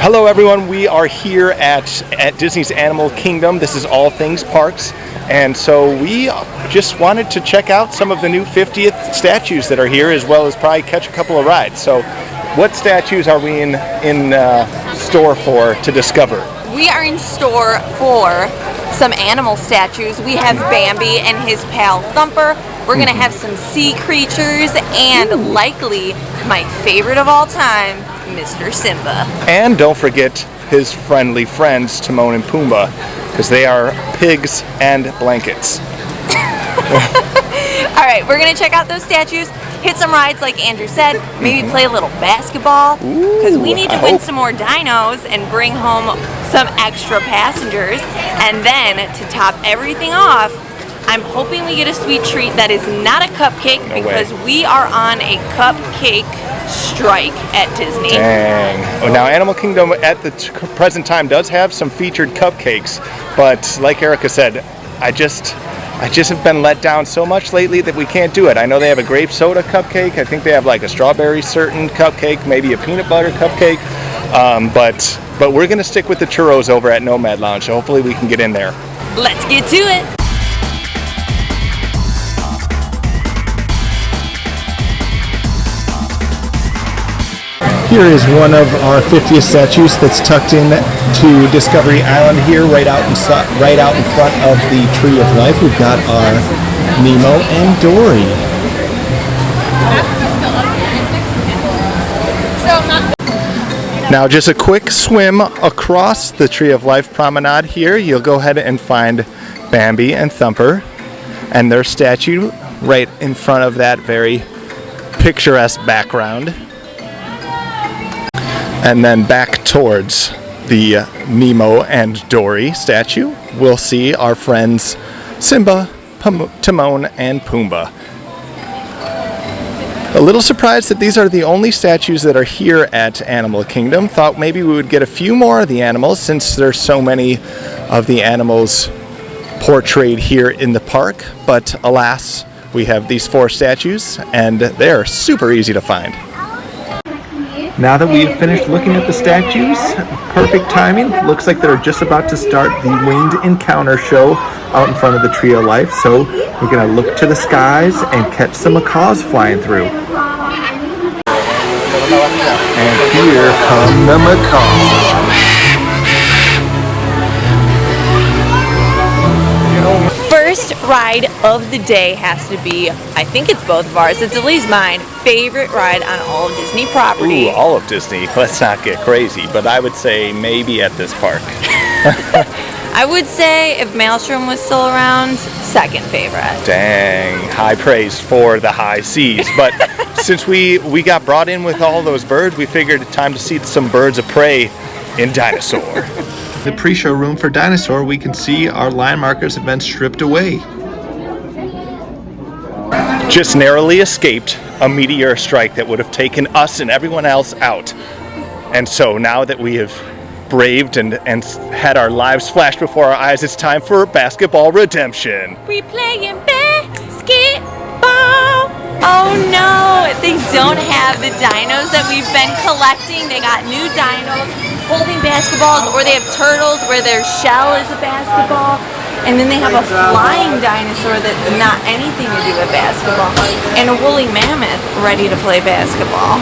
Hello everyone, we are here at Disney's Animal Kingdom. This is all things parks, and so we just wanted to check out some of the new 50th statues that are here, as well as probably catch a couple of rides. So what statues are we in store for to discover? We are in store for some animal statues. We have Bambi and his pal Thumper. We're gonna have some sea creatures and likely my favorite of all time, Mr. Simba. And don't forget his friendly friends, Timon and Pumbaa, because they are pigs and blankets. All right, we're gonna check out those statues, hit some rides like Andrew said, maybe play a little basketball, because we need to win some more dinos and bring home some extra passengers. And then to top everything off, I'm hoping we get a sweet treat that is not a cupcake, because we are on a cupcake strike at Disney. Dang. Oh, now Animal Kingdom at the present time does have some featured cupcakes, but like Erica said, I just have been let down so much lately that we can't do it. I know they have a grape soda cupcake. I think they have like a strawberry certain cupcake, maybe a peanut butter cupcake. But we're gonna stick with the churros over at Nomad Lounge. So hopefully we can get in there. Let's get to it. Here is one of our 50th statues that's tucked in to Discovery Island here, right out in front of the Tree of Life. We've got our Nemo and Dory. Now just a quick swim across the Tree of Life promenade here. You'll go ahead and find Bambi and Thumper and their statue right in front of that very picturesque background. And then back towards the Nemo and Dory statue, we'll see our friends Simba, Timon, and Pumbaa. A little surprised that these are the only statues that are here at Animal Kingdom. Thought maybe we would get a few more of the animals, since there's so many of the animals portrayed here in the park. But alas, we have these 4 statues, and they're super easy to find. Now that we've finished looking at the statues, perfect timing. Looks like they're just about to start the Winged Encounter show out in front of the Tree of Life. So we're gonna look to the skies and catch some macaws flying through. And here come the macaws. First ride of the day has to be, I think it's both of ours, it's at least mine, favorite ride on all of Disney property. Ooh, all of Disney. Let's not get crazy, but I would say maybe at this park. I would say if Maelstrom was still around, second favorite. Dang, high praise for the high seas. But since we got brought in with all those birds, we figured it's time to see some birds of prey in Dinosaur. The pre-show room for Dinosaur, we can see our line markers have been stripped away. Just narrowly escaped a meteor strike that would have taken us and everyone else out. And so now that we have braved and had our lives flash before our eyes, it's time for basketball redemption. We playing basketball. Oh no, they don't have the dinos that we've been collecting. They got new dinos holding basketballs, or they have turtles where their shell is a basketball, and then they have a flying dinosaur that's not anything to do with basketball, and a woolly mammoth ready to play basketball.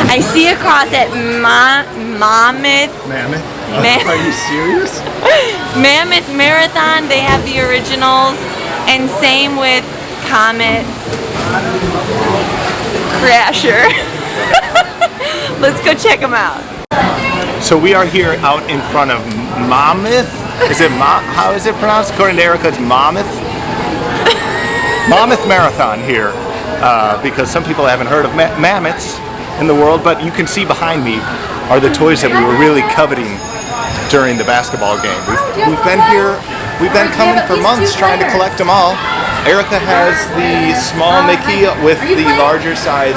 I see across at Mammoth. Are you serious? Mammoth Marathon, they have the originals, and same with Comet Crasher. Let's go check them out. So we are here out in front of Mammoth. Is it how is it pronounced? According to Erica, it's Mammoth. Mammoth Marathon here, because some people haven't heard of mammoths in the world, but you can see behind me are the toys that we were really coveting during the basketball game. We've been here, we've been coming for months trying to collect them all. Erica has the small Mickey with the larger size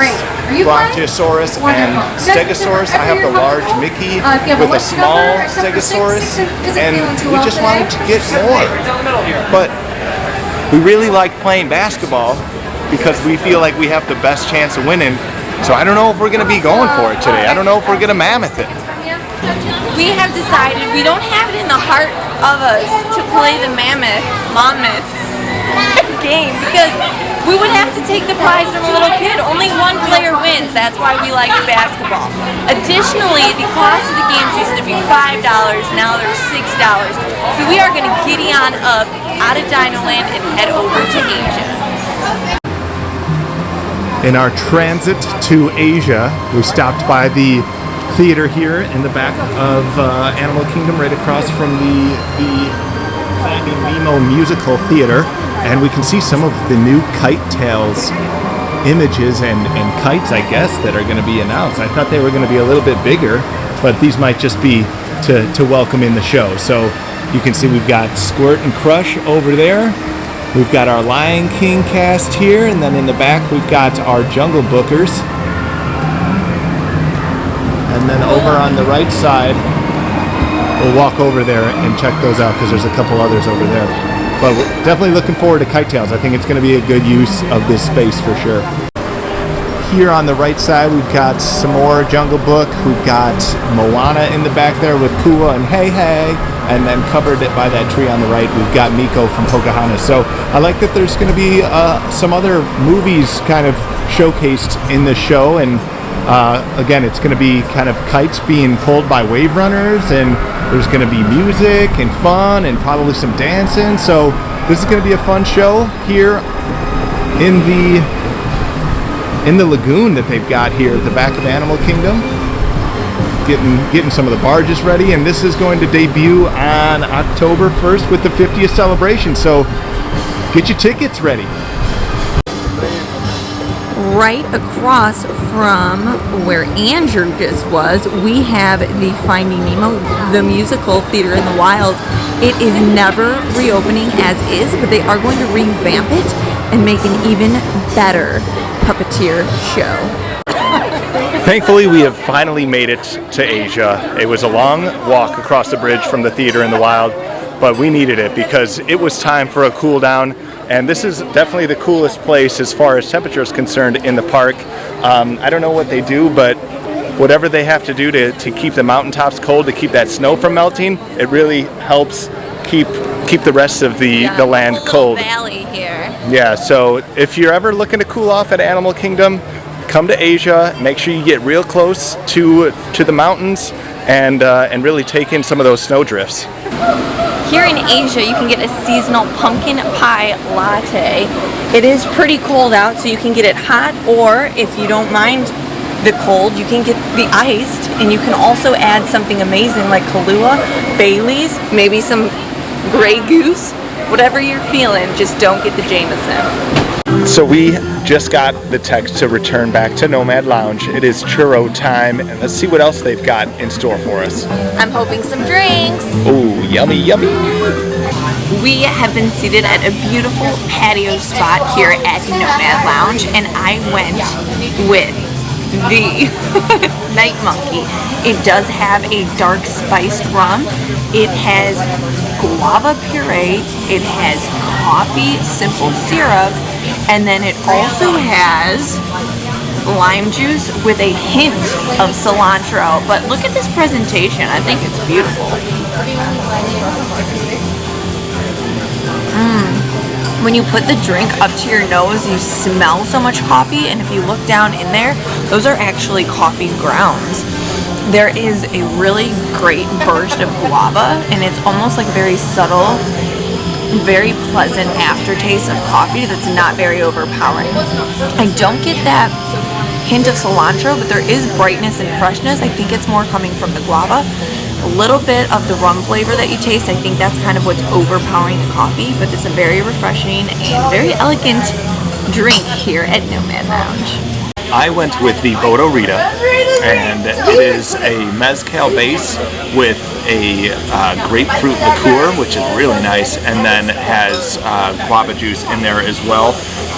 Brontosaurus and Stegosaurus. I have the large Mickey with a small Stegosaurus, and we just wanted to get more. But we really like playing basketball because we feel like we have the best chance of winning So I don't know if we're going to be going for it today. I don't know if we're going to mammoth it. We have decided we don't have it in the heart of us to play the mammoth game because we would have to take the prize from a little kid. Only one player wins. That's why we like basketball. Additionally, the cost of the games used to be $5. Now they're $6. So we are going to giddy on up out of Dinoland and head over to Asia. In our transit to Asia, we stopped by the theater here in the back of Animal Kingdom, right across from the Finding Nemo musical theater, and we can see some of the new Kite Tales images and kites, I guess, that are going to be announced. I thought they were going to be a little bit bigger, but these might just be to welcome in the show. So you can see we've got Squirt and Crush over there. We've got our Lion King cast here, and then in the back we've got our Jungle Bookers. And then over on the right side, we'll walk over there and check those out because there's a couple others over there. But we're definitely looking forward to Kite Tales. I think it's going to be a good use of this space for sure. Here on the right side, we've got some more Jungle Book. We've got Moana in the back there with Kua and Hey Hey. And then covered by that tree on the right, we've got Miko from Pocahontas. So I like that there's going to be some other movies kind of showcased in the show. And again, it's going to be kind of kites being pulled by wave runners, and there's going to be music and fun and probably some dancing. So this is going to be a fun show here in the lagoon that they've got here at the back of Animal Kingdom. Getting some of the barges ready, and this is going to debut on October 1st with the 50th celebration. So get your tickets ready. Right across from where Andrew just was, we have the Finding Nemo, the musical theater in the wild. It is never reopening as is, but they are going to revamp it and make an even better puppeteer show. Thankfully, we have finally made it to Asia. It was a long walk across the bridge from the theater in the wild, but we needed it because it was time for a cool down. And this is definitely the coolest place as far as temperature is concerned in the park. I don't know what they do, but whatever they have to do to keep the mountaintops cold, to keep that snow from melting, it really helps keep the rest of the land cold. Valley here. Yeah, so if you're ever looking to cool off at Animal Kingdom, come to Asia. Make sure you get real close to the mountains and really take in some of those snow drifts. Here in Asia, you can get a seasonal pumpkin pie latte. It is pretty cold out, so you can get it hot, or if you don't mind the cold, you can get the iced, and you can also add something amazing like Kahlua, Bailey's, maybe some Grey Goose, whatever you're feeling, just don't get the Jameson. So we just got the text to return back to Nomad Lounge. It is churro time, and let's see what else they've got in store for us. I'm hoping some drinks. Ooh, yummy, yummy. We have been seated at a beautiful patio spot here at Nomad Lounge, and I went with the Night Monkey. It does have a dark spiced rum. It has guava puree. It has coffee simple syrup. And then it also has lime juice with a hint of cilantro. But look at this presentation. I think it's beautiful. When you put the drink up to your nose, you smell so much coffee. And if you look down in there, those are actually coffee grounds. There is a really great burst of guava, and it's almost like very subtle, very pleasant aftertaste of coffee that's not very overpowering. I don't get that hint of cilantro, but there is brightness and freshness. I think it's more coming from the guava. A little bit of the rum flavor that you taste, I think that's kind of what's overpowering the coffee, but it's a very refreshing and very elegant drink here at Nomad Lounge. I went with the Bodo Rita, and it is a mezcal base with a grapefruit liqueur, which is really nice, and then has guava juice in there as well.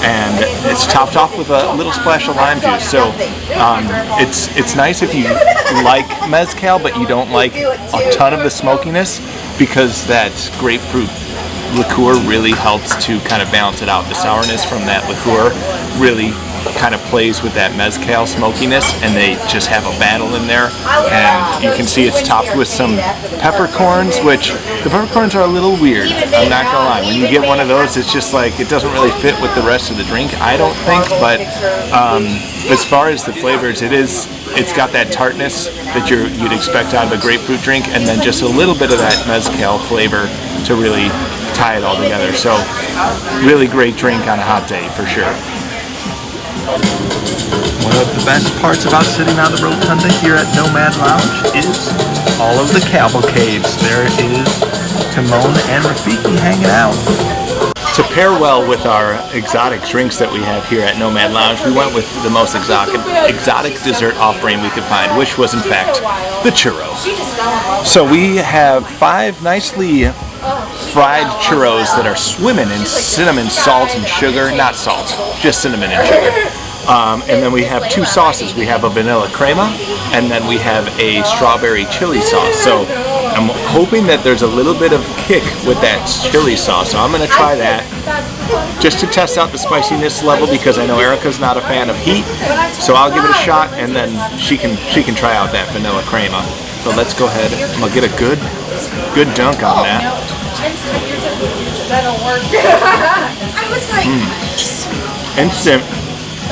And it's topped off with a little splash of lime juice. So it's nice if you like mezcal, but you don't like a ton of the smokiness, because that grapefruit liqueur really helps to kind of balance it out. The sourness from that liqueur really kind of plays with that mezcal smokiness, and they just have a battle in there. And you can see it's topped with some peppercorns, which the peppercorns are a little weird. I'm not gonna lie. When you get one of those, it's just like it doesn't really fit with the rest of the drink, I don't think. But as far as the flavors, it's got that tartness that you'd expect out of a grapefruit drink, and then just a little bit of that mezcal flavor to really tie it all together. So really great drink on a hot day for sure. One of the best parts about sitting on the rotunda here at Nomad Lounge is all of the cavalcades. There is Timon and Rafiki hanging out. To pair well with our exotic drinks that we have here at Nomad Lounge, we went with the most exotic dessert offering we could find, which was in fact the churro. So we have 5 nicely fried churros that are swimming in cinnamon, salt, and sugar. Not salt, just cinnamon and sugar. And then we have 2 sauces. We have a vanilla crema, and then we have a strawberry chili sauce. So I'm hoping that there's a little bit of kick with that chili sauce. So I'm going to try that just to test out the spiciness level, because I know Erica's not a fan of heat. So I'll give it a shot, and then she can try out that vanilla crema. So let's go ahead. I'm going to get a good dunk on that. Instant.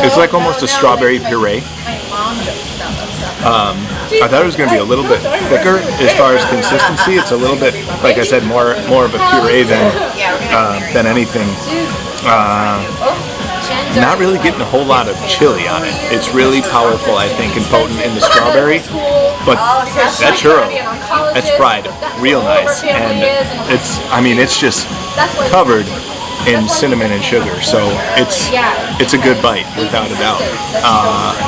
It's like almost a strawberry puree. I thought it was going to be a little bit thicker as far as consistency. It's a little bit, like I said, more of a puree than anything. Not really getting a whole lot of chili on it. It's really powerful, I think, and potent in the strawberry. But that churro, that's fried real nice, and it's just covered in cinnamon and sugar, so it's a good bite without a doubt.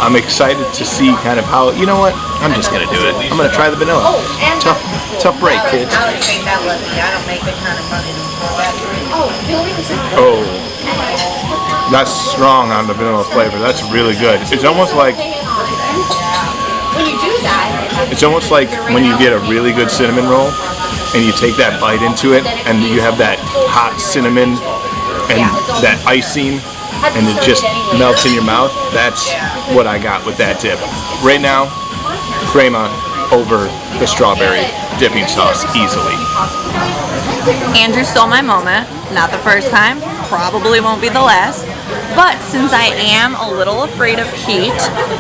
I'm excited to see kind of how, you know what, I'm just gonna do it. I'm gonna try the vanilla. Tough break, kids. Oh, that's strong on the vanilla flavor. That's really good. It's almost like when you get a really good cinnamon roll and you take that bite into it and you have that hot cinnamon and that icing and it just melts in your mouth. That's what I got with that dip. Right now, crema over the strawberry dipping sauce easily. Andrew stole my moment. Not the first time, probably won't be the last. But since I am a little afraid of heat,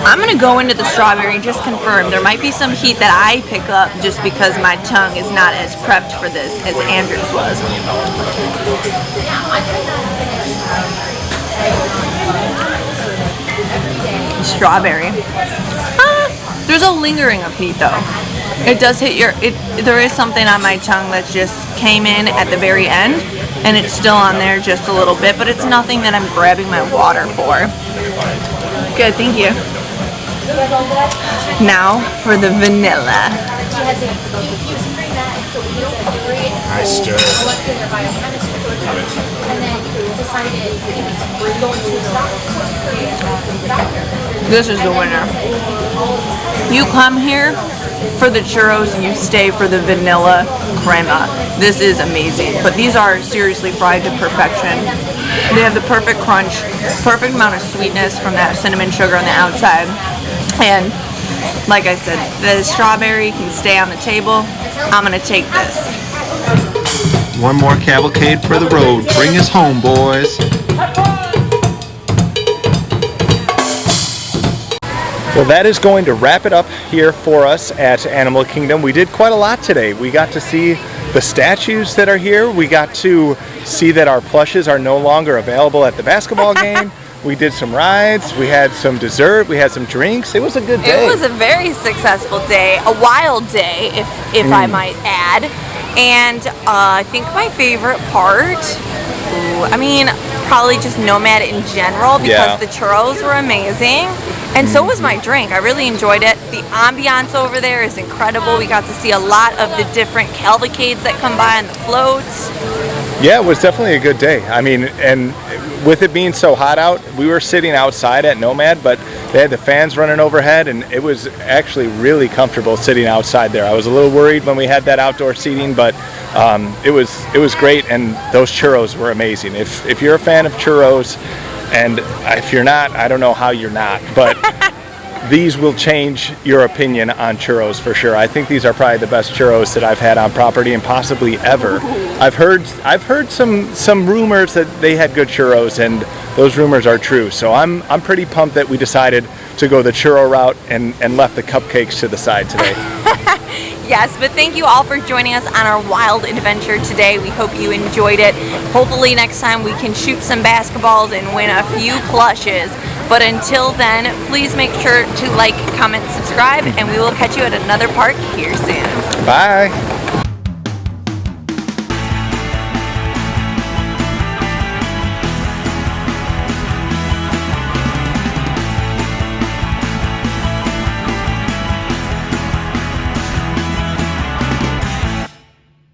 I'm gonna go into the strawberry and just confirm. There might be some heat that I pick up just because my tongue is not as prepped for this as Andrew's was. Strawberry. There's a lingering of heat though. It does hit there is something on my tongue that just came in at the very end, and it's still on there just a little bit, but it's nothing that I'm grabbing my water for. Good, thank you. Now for the vanilla. I stir. This is the winner. You come here for the churros and you stay for the vanilla crema. This is amazing. But these are seriously fried to perfection. They have the perfect crunch, perfect amount of sweetness from that cinnamon sugar on the outside. And like I said, the strawberry can stay on the table. I'm gonna take this. One more cavalcade for the road. Bring us home, boys. Well, that is going to wrap it up here for us at Animal Kingdom. We did quite a lot today. We got to see the statues that are here. We got to see that our plushes are no longer available at the basketball game. We did some rides. We had some dessert. We had some drinks. It was a good day. It was a very successful day. A wild day, if I might add. And I think my favorite part, probably just Nomad in general, because the churros were amazing. And so was my drink. I really enjoyed it. The ambiance over there is incredible. We got to see a lot of the different cavalcades that come by on the floats. Yeah, it was definitely a good day. And with it being so hot out, we were sitting outside at Nomad, but they had the fans running overhead, and it was actually really comfortable sitting outside there. I was a little worried when we had that outdoor seating, but it was great, and those churros were amazing. If you're a fan of churros, And if you're not, I don't know how you're not, but these will change your opinion on churros for sure. I think these are probably the best churros that I've had on property and possibly ever. I've heard some rumors that they had good churros, and those rumors are true. So I'm pretty pumped that we decided to go the churro route and left the cupcakes to the side today. Yes, but thank you all for joining us on our wild adventure today. We hope you enjoyed it. Hopefully next time we can shoot some basketballs and win a few plushes. But until then, please make sure to like, comment, subscribe, and we will catch you at another park here soon. Bye.